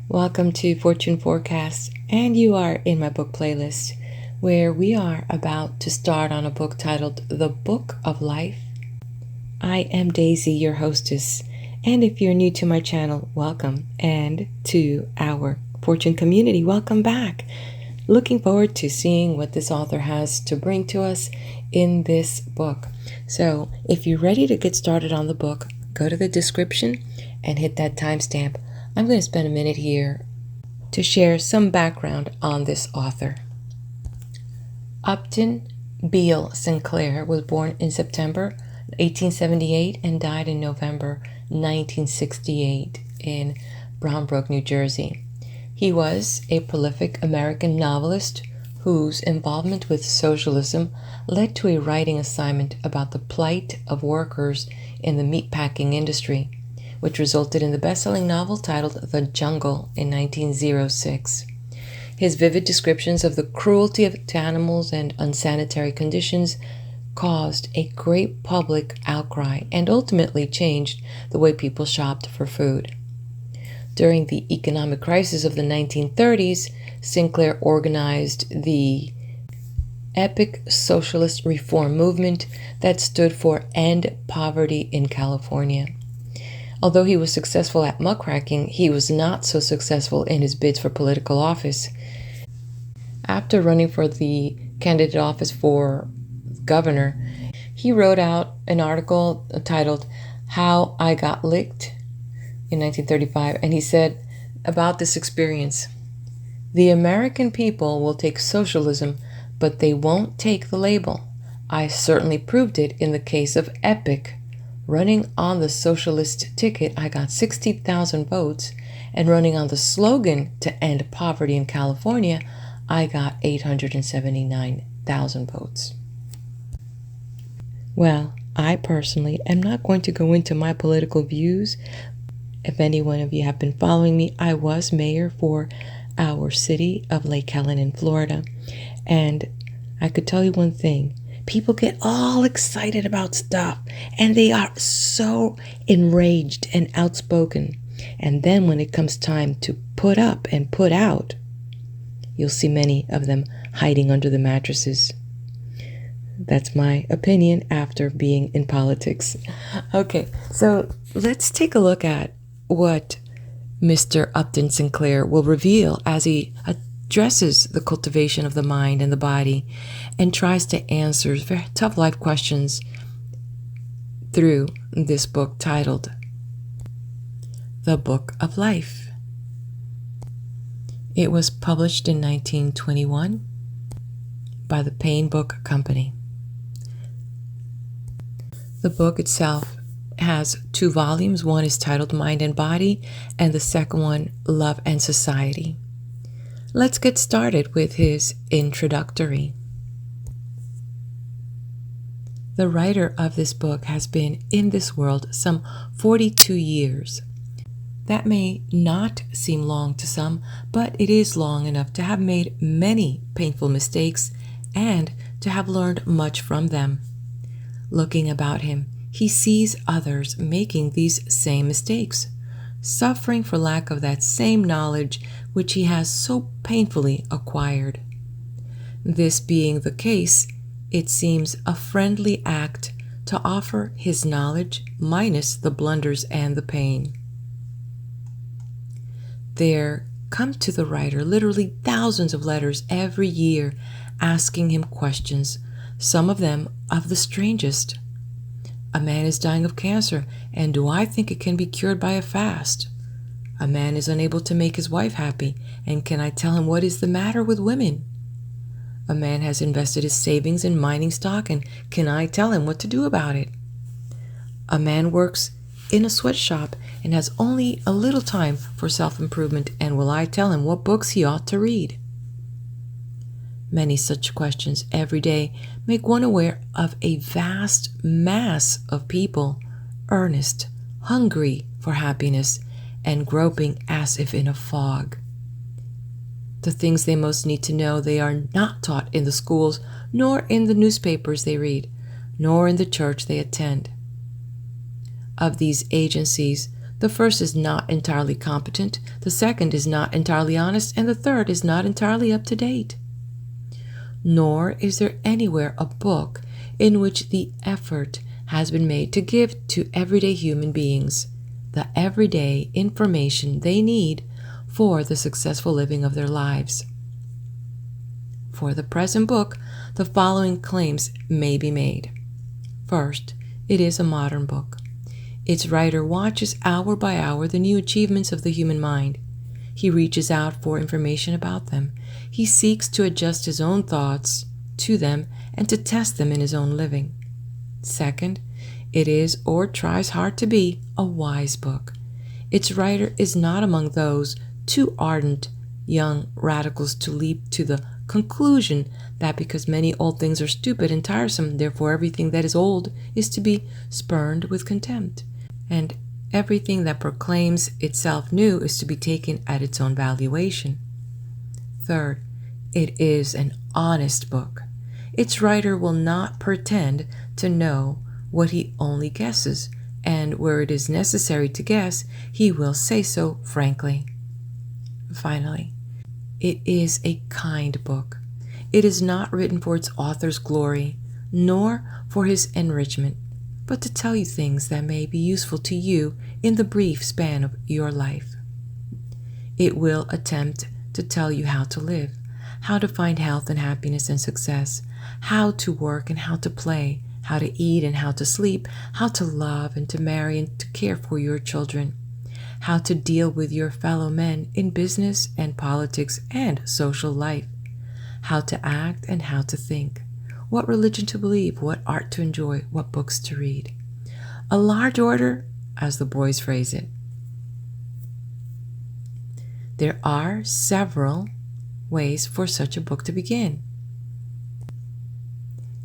Welcome to Fortune Forecast, and you are in my book playlist, where we are about to start on a book titled The Book of Life. I am Daisy, your hostess, and if you're new to my channel, welcome, and to our Fortune community, welcome back. Looking forward to seeing what this author has to bring to us in this book. So if you're ready to get started on the book, go to the description and hit that timestamp. I'm going to spend a minute here to share some background on this author. Upton Sinclair was born in September 1878 and died in November 1968 in Brown Brook, New Jersey. He was a prolific American novelist whose involvement with socialism led to a writing assignment about the plight of workers in the meatpacking industry, which resulted in the best-selling novel titled The Jungle in 1906. His vivid descriptions of the cruelty to animals and unsanitary conditions caused a great public outcry and ultimately changed the way people shopped for food. During the economic crisis of the 1930s, Sinclair organized the Epic Socialist Reform Movement that stood for End Poverty in California. Although he was successful at muckraking, he was not so successful in his bids for political office. After running for the candidate office for governor, he wrote out an article titled How I Got Licked in 1935, and he said about this experience, "The American people will take socialism, but they won't take the label. I certainly proved it in the case of Epic. Running on the socialist ticket, I got 60,000 votes, and running on the slogan to end poverty in California, I got 879,000 votes." Well, I personally am not going to go into my political views. If any one of you have been following me, I was mayor for our city of Lake Helen in Florida, and I could tell you one thing. People get all excited about stuff, and they are so enraged and outspoken. And then when it comes time to put up and put out, you'll see many of them hiding under the mattresses. That's my opinion after being in politics. Okay, so let's take a look at what Mr. Upton Sinclair will reveal as he addresses the cultivation of the mind and the body and tries to answer very tough life questions through this book titled The Book of Life. It was published in 1921 by the Payne Book Company. The book itself has 2 volumes. One is titled Mind and Body, and the second one, Love and Society. Let's get started with his introductory. The writer of this book has been in this world some 42 years. That may not seem long to some, but it is long enough to have made many painful mistakes and to have learned much from them. Looking about him, he sees others making these same mistakes, suffering for lack of that same knowledge which he has so painfully acquired. This being the case, it seems a friendly act to offer his knowledge minus the blunders and the pain. There come to the writer literally thousands of letters every year asking him questions, some of them of the strangest. A man is dying of cancer, and do I think it can be cured by a fast? A man is unable to make his wife happy, and can I tell him what is the matter with women? A man has invested his savings in mining stock, and can I tell him what to do about it? A man works in a sweatshop and has only a little time for self-improvement, and will I tell him what books he ought to read? Many such questions every day make one aware of a vast mass of people, earnest, hungry for happiness, and groping as if in a fog. The things they most need to know they are not taught in the schools, nor in the newspapers they read, nor in the church they attend. Of these agencies, The first is not entirely competent, the second is not entirely honest, and the third is not entirely up to date. Nor is there anywhere a book in which the effort has been made to give to everyday human beings the everyday information they need for the successful living of their lives. For the present book, the following claims may be made. First, it is a modern book. Its writer watches hour by hour the new achievements of the human mind. He reaches out for information about them. He seeks to adjust his own thoughts to them and to test them in his own living. Second, it is, or tries hard to be, a wise book. Its writer is not among those too ardent young radicals to leap to the conclusion that because many old things are stupid and tiresome, therefore everything that is old is to be spurned with contempt, and everything that proclaims itself new is to be taken at its own valuation. Third, it is an honest book. Its writer will not pretend to know what he only guesses, and where it is necessary to guess, he will say so frankly. Finally, it is a kind book. It is not written for its author's glory, nor for his enrichment, but to tell you things that may be useful to you in the brief span of your life. It will attempt to tell you how to live, how to find health and happiness and success, how to work and how to play, how to eat and how to sleep, how to love and to marry and to care for your children, how to deal with your fellow men in business and politics and social life, how to act and how to think, what religion to believe, what art to enjoy, what books to read. A large order, as the boys phrase it. There are several ways for such a book to begin.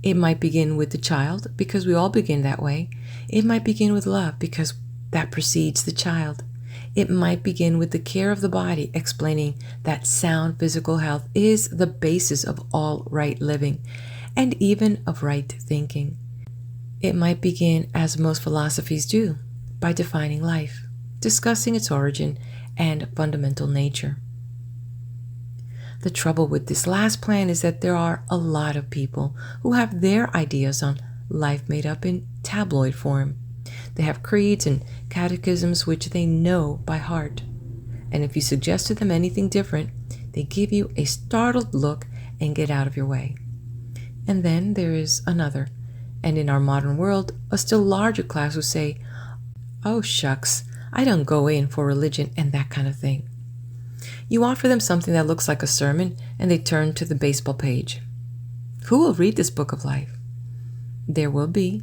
It might begin with the child, because we all begin that way. It might begin with love, because that precedes the child. It might begin with the care of the body, explaining that sound physical health is the basis of all right living, and even of right thinking. It might begin, as most philosophies do, by defining life, discussing its origin and fundamental nature. The trouble with this last plan is that there are a lot of people who have their ideas on life made up in tabloid form. They have creeds and catechisms which they know by heart. And if you suggest to them anything different, they give you a startled look and get out of your way. And then there is another, and in our modern world, a still larger class who say, "Oh shucks, I don't go in for religion and that kind of thing." You offer them something that looks like a sermon, and they turn to the baseball page. Who will read this book of life? There will be,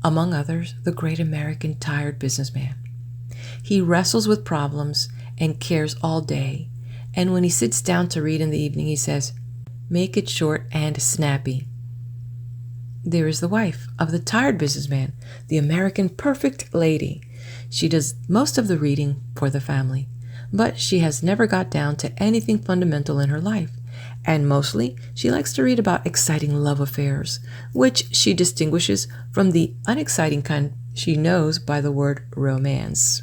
among others, the great American tired businessman. He wrestles with problems and cares all day, and when he sits down to read in the evening, he says, "Make it short and snappy." There is the wife of the tired businessman, the American perfect lady. She does most of the reading for the family, but she has never got down to anything fundamental in her life, and mostly she likes to read about exciting love affairs, which she distinguishes from the unexciting kind she knows by the word romance.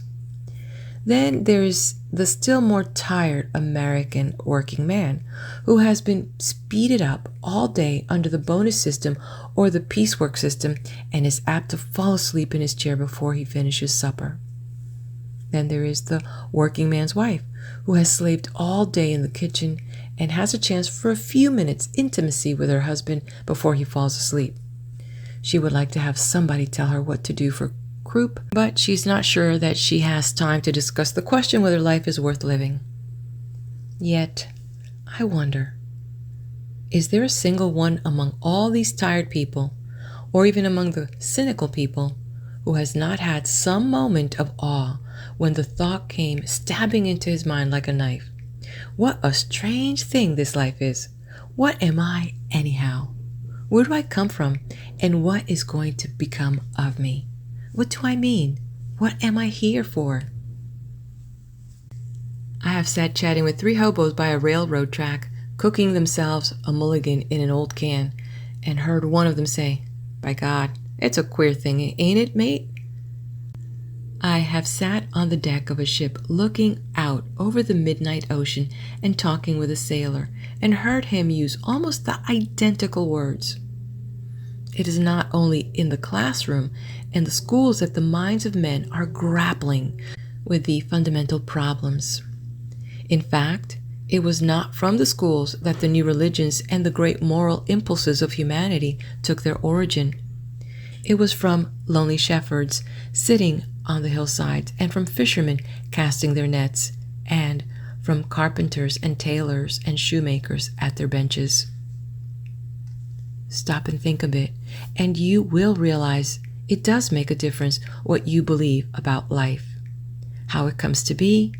Then there is the still more tired American working man, who has been speeded up all day under the bonus system or the piecework system and is apt to fall asleep in his chair before he finishes supper. Then there is the working man's wife, who has slaved all day in the kitchen and has a chance for a few minutes' intimacy with her husband before he falls asleep. She would like to have somebody tell her what to do for croup, but she's not sure that she has time to discuss the question whether life is worth living. Yet, I wonder, is there a single one among all these tired people, or even among the cynical people, who has not had some moment of awe when the thought came stabbing into his mind like a knife? What a strange thing this life is. What am I, anyhow? Where do I come from, and what is going to become of me? What do I mean? What am I here for? I have sat chatting with 3 hobos by a railroad track, cooking themselves a mulligan in an old can, and heard one of them say, "By God, it's a queer thing, ain't it, mate?" I have sat on the deck of a ship looking out over the midnight ocean and talking with a sailor, and heard him use almost the identical words. It is not only in the classroom and the schools that the minds of men are grappling with the fundamental problems. In fact, it was not from the schools that the new religions and the great moral impulses of humanity took their origin. It was from lonely shepherds sitting on the hillsides, and from fishermen casting their nets, and from carpenters and tailors and shoemakers at their benches. Stop and think a bit, and you will realize it does make a difference what you believe about life, how it comes to be,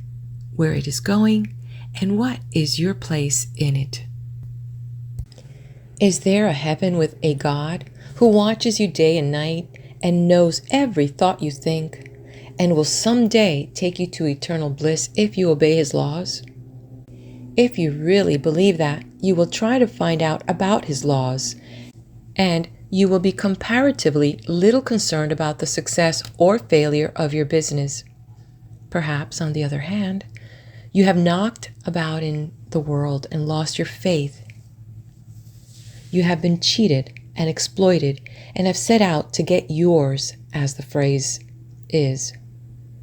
where it is going, and what is your place in it. Is there a heaven with a God who watches you day and night and knows every thought you think, and will someday take you to eternal bliss if you obey his laws? If you really believe that, you will try to find out about his laws, and you will be comparatively little concerned about the success or failure of your business. Perhaps, on the other hand, you have knocked about in the world and lost your faith. You have been cheated and exploited and have set out to get yours, as the phrase is,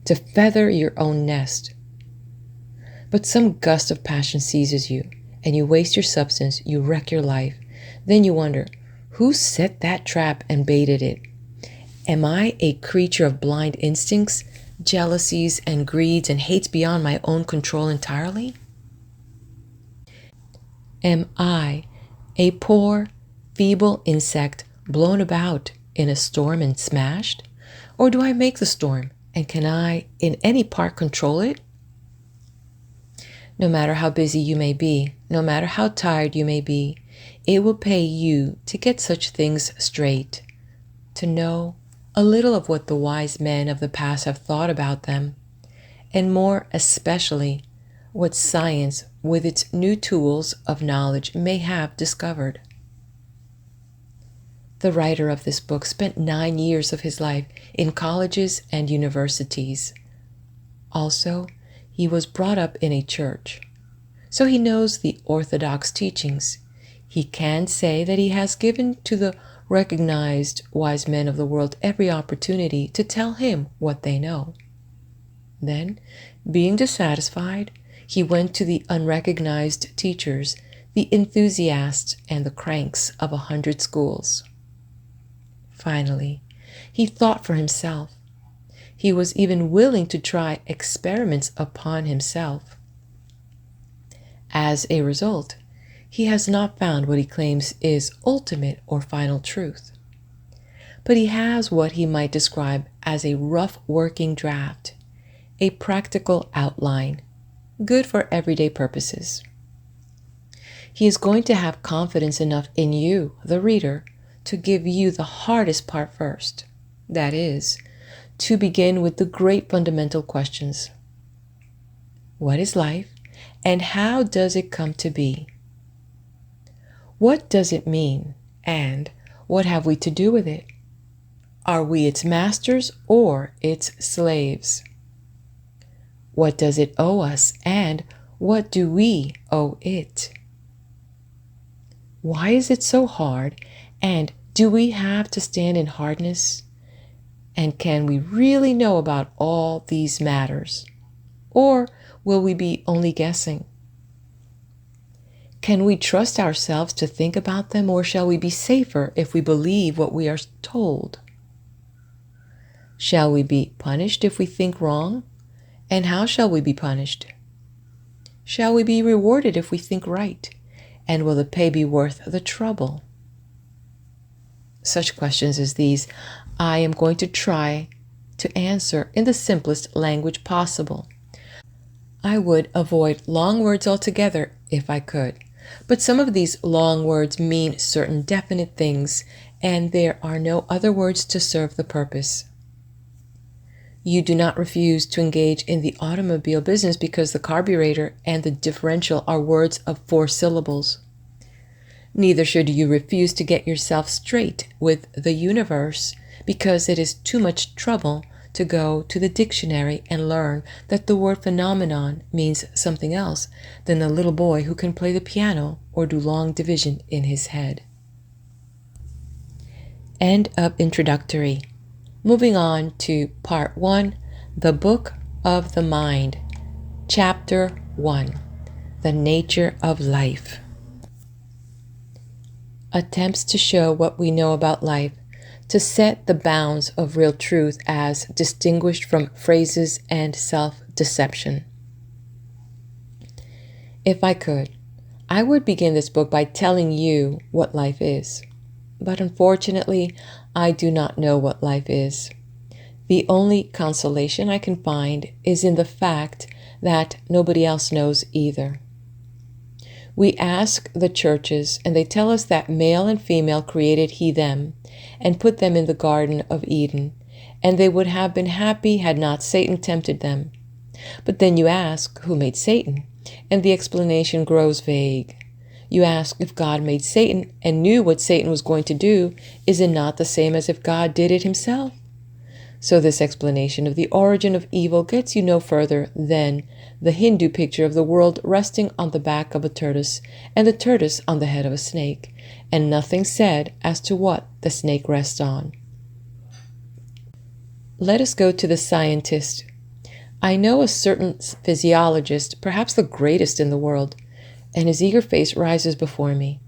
to feather your own nest. But some gust of passion seizes you, and you waste your substance, you wreck your life. Then you wonder, who set that trap and baited it? Am I a creature of blind instincts, jealousies and greeds and hates beyond my own control entirely? Am I a poor, feeble insect blown about in a storm and smashed? Or do I make the storm, and can I in any part control it? No matter how busy you may be, no matter how tired you may be, it will pay you to get such things straight, to know a little of what the wise men of the past have thought about them, and more especially what science with its new tools of knowledge may have discovered. The writer of this book spent 9 years of his life in colleges and universities. Also, he was brought up in a church, so he knows the orthodox teachings. He can say that he has given to the recognized wise men of the world every opportunity to tell him what they know. Then, being dissatisfied, he went to the unrecognized teachers, the enthusiasts and the cranks of 100 schools. Finally, he thought for himself. He was even willing to try experiments upon himself. As a result, he has not found what he claims is ultimate or final truth. But he has what he might describe as a rough working draft, a practical outline, good for everyday purposes. He is going to have confidence enough in you, the reader, to give you the hardest part first. That is, to begin with the great fundamental questions. What is life, and how does it come to be? What does it mean, and what have we to do with it? Are we its masters or its slaves? What does it owe us, and what do we owe it? Why is it so hard, and do we have to stand in hardness? And can we really know about all these matters? Or will we be only guessing? Can we trust ourselves to think about them, or shall we be safer if we believe what we are told? Shall we be punished if we think wrong? And how shall we be punished? Shall we be rewarded if we think right? And will the pay be worth the trouble? Such questions as these I am going to try to answer in the simplest language possible. I would avoid long words altogether if I could, but some of these long words mean certain definite things, and there are no other words to serve the purpose. You do not refuse to engage in the automobile business because the carburetor and the differential are words of 4 syllables. Neither should you refuse to get yourself straight with the universe because it is too much trouble to go to the dictionary and learn that the word phenomenon means something else than the little boy who can play the piano or do long division in his head. End of introductory. Moving on to part 1, the Book of the Mind, Chapter 1, The Nature of Life. Attempts to show what we know about life, to set the bounds of real truth as distinguished from phrases and self-deception. If I could, I would begin this book by telling you what life is. But unfortunately, I do not know what life is. The only consolation I can find is in the fact that nobody else knows either. We ask the churches, and they tell us that male and female created he them, and put them in the Garden of Eden, and they would have been happy had not Satan tempted them. But then you ask, who made Satan? And the explanation grows vague. You ask, if God made Satan and knew what Satan was going to do, is it not the same as if God did it himself? So this explanation of the origin of evil gets you no further than the Hindu picture of the world resting on the back of a tortoise and the tortoise on the head of a snake, and nothing said as to what the snake rests on. Let us go to the scientist. I know a certain physiologist, perhaps the greatest in the world, and his eager face rises before me,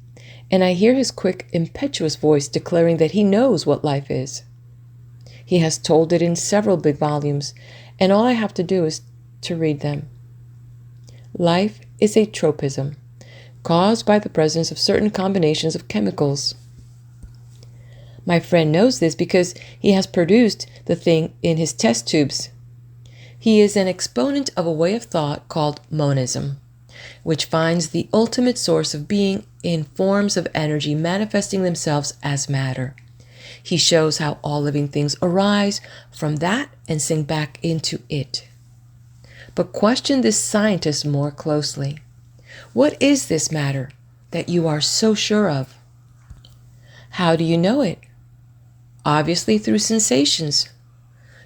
and I hear his quick, impetuous voice declaring that he knows what life is. He has told it in several big volumes, and all I have to do is to read them. Life is a tropism, caused by the presence of certain combinations of chemicals. My friend knows this because he has produced the thing in his test tubes. He is an exponent of a way of thought called monism, which finds the ultimate source of being in forms of energy manifesting themselves as matter. He shows how all living things arise from that and sink back into it. But question this scientist more closely. What is this matter that you are so sure of? How do you know it? Obviously through sensations.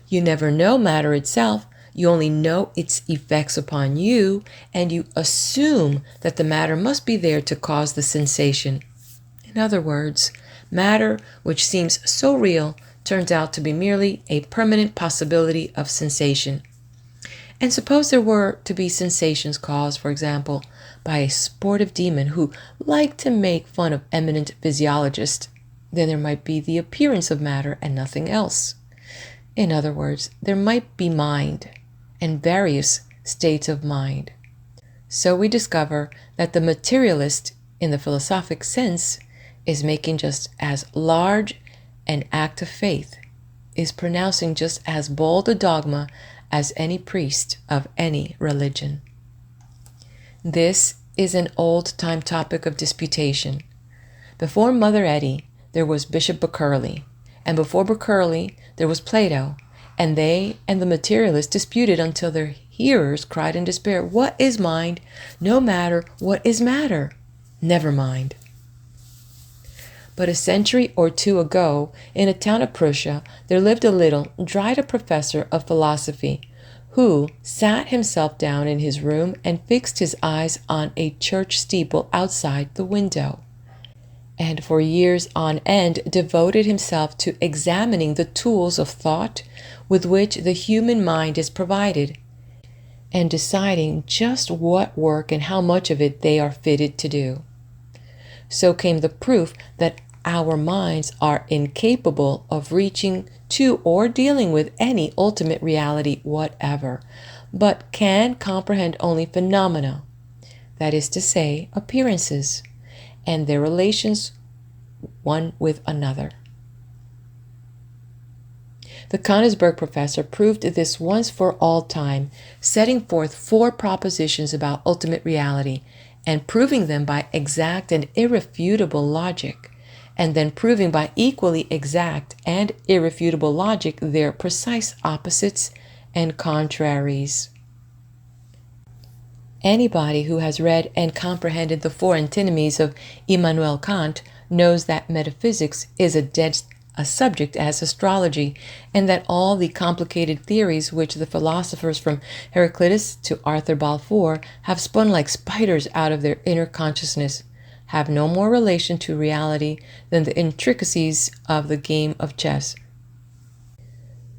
You never know matter itself. You only know its effects upon you, and you assume that the matter must be there to cause the sensation. In other words, matter, which seems so real, turns out to be merely a permanent possibility of sensation. And suppose there were to be sensations caused, for example, by a sportive demon who liked to make fun of eminent physiologists, then there might be the appearance of matter and nothing else. In other words, there might be mind and various states of mind. So we discover that the materialist, in the philosophic sense, is making just as large an act of faith, is pronouncing just as bold a dogma as any priest of any religion. This is an old-time topic of disputation. Before Mother Eddy, there was Bishop Burkeurley, and before Burkeurley, there was Plato, and they and the materialists disputed until their hearers cried in despair, "What is mind? No matter. What is matter? Never mind." But a century or two ago, in a town of Prussia, there lived a little, dried-up professor of philosophy, who sat himself down in his room and fixed his eyes on a church steeple outside the window, and for years on end devoted himself to examining the tools of thought with which the human mind is provided, and deciding just what work and how much of it they are fitted to do. So came the proof that our minds are incapable of reaching to or dealing with any ultimate reality whatever, but can comprehend only phenomena, that is to say, appearances, and their relations one with another. The Königsberg professor proved this once for all time, setting forth 4 propositions about ultimate reality, and proving them by exact and irrefutable logic, and then proving by equally exact and irrefutable logic their precise opposites and contraries. Anybody who has read and comprehended the 4 antinomies of Immanuel Kant knows that metaphysics is a dead a subject as astrology, and that all the complicated theories which the philosophers from Heraclitus to Arthur Balfour have spun like spiders out of their inner consciousness have no more relation to reality than the intricacies of the game of chess.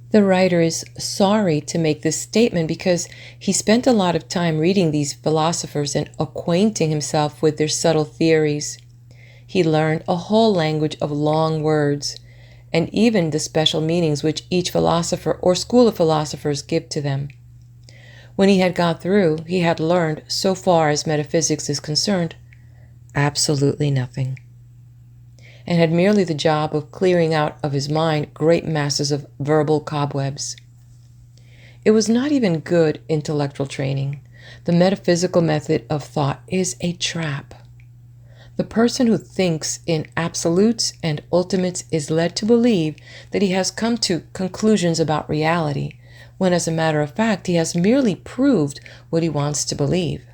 The writer is sorry to make this statement because he spent a lot of time reading these philosophers and acquainting himself with their subtle theories. He learned a whole language of long words, and even the special meanings which each philosopher or school of philosophers give to them. When he had got through, he had learned, so far as metaphysics is concerned, absolutely nothing, and had merely the job of clearing out of his mind great masses of verbal cobwebs. It was not even good intellectual training. The metaphysical method of thought is a trap. The person who thinks in absolutes and ultimates is led to believe that he has come to conclusions about reality, when as a matter of fact he has merely proved what he wants to believe.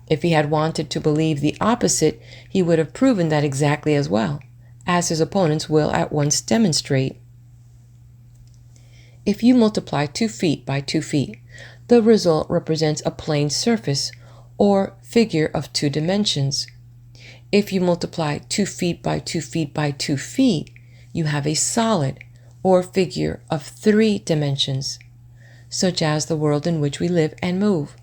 If he had wanted to believe the opposite, he would have proven that exactly as well, as his opponents will at once demonstrate. If you multiply 2 feet by 2 feet, the result represents a plane surface or figure of 2 dimensions. If you multiply 2 feet by 2 feet by 2 feet, you have a solid or figure of 3 dimensions, such as the world in which we live and move.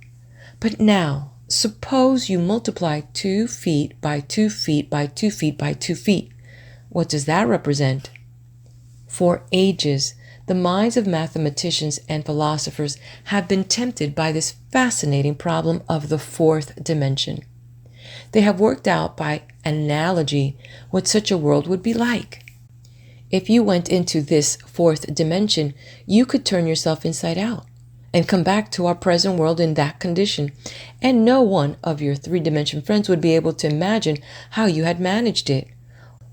But now, suppose you multiply 2 feet by 2 feet by 2 feet by 2 feet. What does that represent? For ages, the minds of mathematicians and philosophers have been tempted by this fascinating problem of the 4th dimension. They have worked out by analogy what such a world would be like. If you went into this 4th dimension, you could turn yourself inside out and come back to our present world in that condition, and no one of your 3-dimension friends would be able to imagine how you had managed it,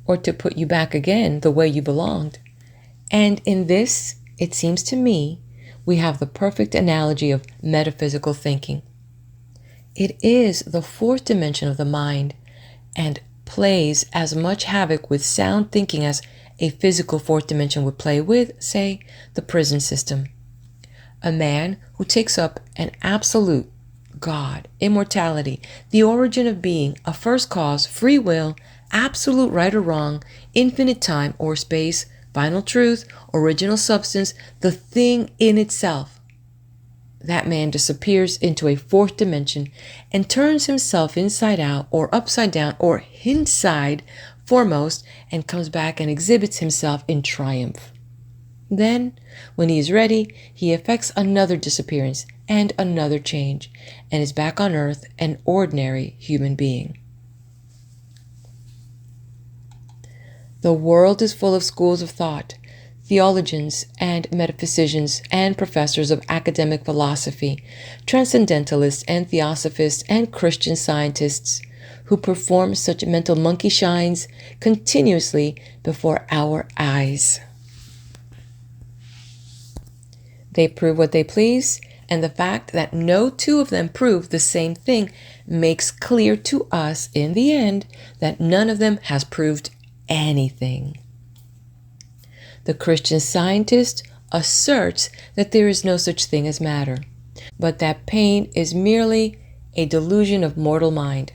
or to put you back again the way you belonged. And in this, it seems to me, we have the perfect analogy of metaphysical thinking. It is the 4th dimension of the mind, and plays as much havoc with sound thinking as a physical 4th dimension would play with, say, the prison system. A man who takes up an absolute, God, immortality, the origin of being, a first cause, free will, absolute right or wrong, infinite time or space, final truth, original substance, the thing in itself. That man disappears into a 4th dimension and turns himself inside out or upside down or inside foremost and comes back and exhibits himself in triumph. Then, when he is ready, he effects another disappearance and another change, and is back on earth an ordinary human being. The world is full of schools of thought, theologians and metaphysicians and professors of academic philosophy, transcendentalists and theosophists and Christian scientists who perform such mental monkey shines continuously before our eyes. They prove what they please, and the fact that no 2 of them prove the same thing makes clear to us in the end that none of them has proved anything. The Christian scientist asserts that there is no such thing as matter, but that pain is merely a delusion of mortal mind.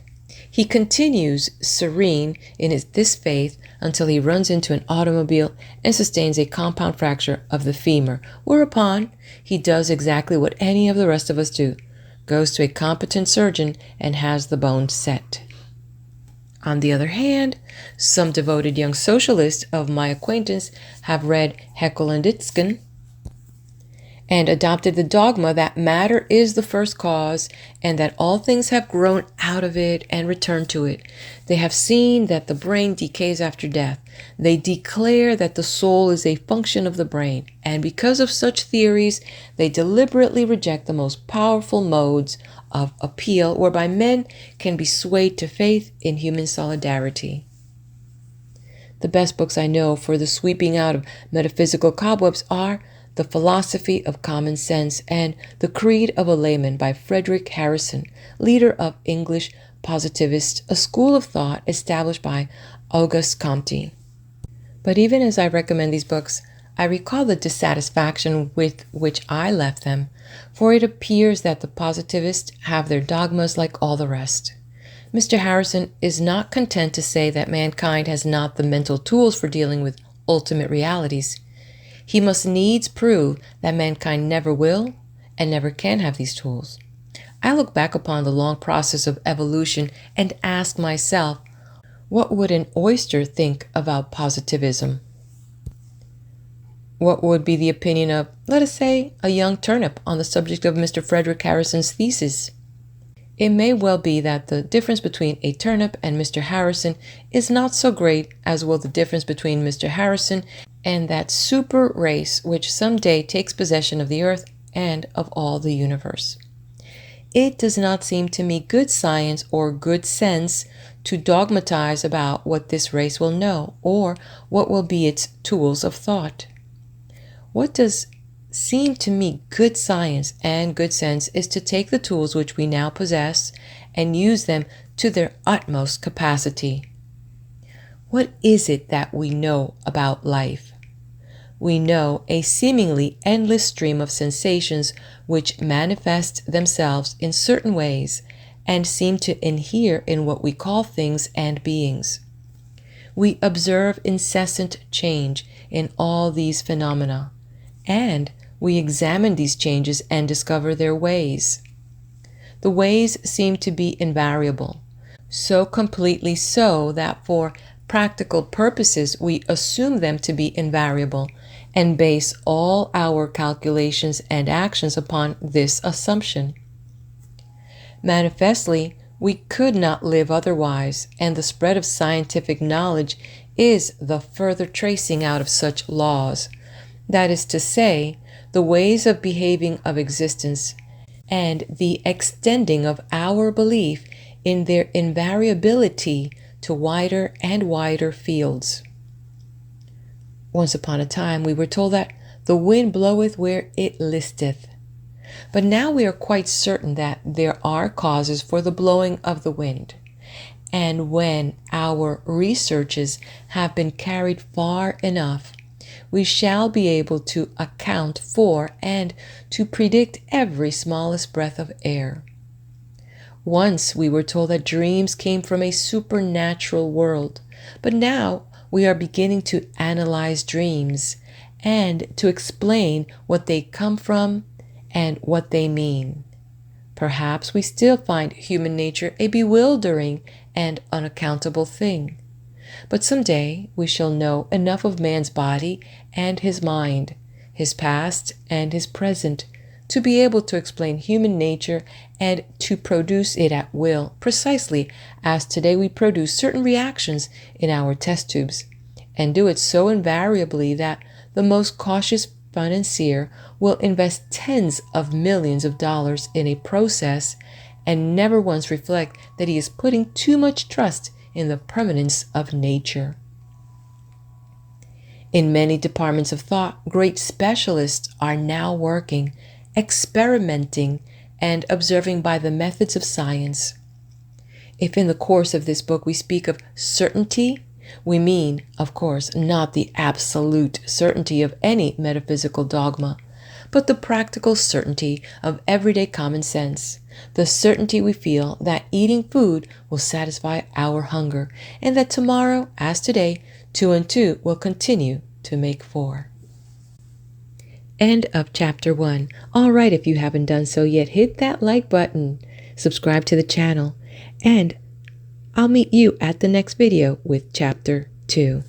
He continues serene in this faith until he runs into an automobile and sustains a compound fracture of the femur, whereupon he does exactly what any of the rest of us do, goes to a competent surgeon and has the bone set. On the other hand, some devoted young socialists of my acquaintance have read Haeckel and Itzken and adopted the dogma that matter is the first cause and that all things have grown out of it and returned to it. They have seen that the brain decays after death. They declare that the soul is a function of the brain, and because of such theories, they deliberately reject the most powerful modes of appeal whereby men can be swayed to faith in human solidarity. The best books I know for the sweeping out of metaphysical cobwebs are The Philosophy of Common Sense and The Creed of a Layman by Frederick Harrison, leader of English positivists, a school of thought established by Auguste Comte. But even as I recommend these books, I recall the dissatisfaction with which I left them, for it appears that the positivists have their dogmas like all the rest. Mr. Harrison is not content to say that mankind has not the mental tools for dealing with ultimate realities. He must needs prove that mankind never will and never can have these tools. I look back upon the long process of evolution and ask myself, what would an oyster think about positivism? What would be the opinion of, let us say, a young turnip on the subject of Mr. Frederick Harrison's thesis? It may well be that the difference between a turnip and Mr. Harrison is not so great as will the difference between Mr. Harrison and that super race which someday takes possession of the earth and of all the universe. It does not seem to me good science or good sense to dogmatize about what this race will know or what will be its tools of thought. What does seem to me good science and good sense is to take the tools which we now possess and use them to their utmost capacity. What is it that we know about life? We know a seemingly endless stream of sensations which manifest themselves in certain ways and seem to inhere in what we call things and beings. We observe incessant change in all these phenomena, and we examine these changes and discover their ways. The ways seem to be invariable, so completely so that for practical purposes we assume them to be invariable and base all our calculations and actions upon this assumption. Manifestly, we could not live otherwise, and the spread of scientific knowledge is the further tracing out of such laws, that is to say, the ways of behaving of existence, and the extending of our belief in their invariability to wider and wider fields. Once upon a time we were told that the wind bloweth where it listeth, but now we are quite certain that there are causes for the blowing of the wind, and when our researches have been carried far enough, we shall be able to account for and to predict every smallest breath of air. Once we were told that dreams came from a supernatural world, but now we are beginning to analyze dreams and to explain what they come from and what they mean. Perhaps we still find human nature a bewildering and unaccountable thing, but someday we shall know enough of man's body and his mind, his past and his present, to be able to explain human nature and to produce it at will, precisely as today we produce certain reactions in our test tubes, and do it so invariably that the most cautious financier will invest tens of millions of dollars in a process and never once reflect that he is putting too much trust in the permanence of nature. In many departments of thought, great specialists are now working, experimenting, and observing by the methods of science. If in the course of this book we speak of certainty, we mean, of course, not the absolute certainty of any metaphysical dogma, but the practical certainty of everyday common sense, the certainty we feel that eating food will satisfy our hunger, and that tomorrow, as today, 2 and 2 will continue to make 4. End of chapter 1. All right, if you haven't done so yet, hit that like button, subscribe to the channel, and I'll meet you at the next video with chapter 2.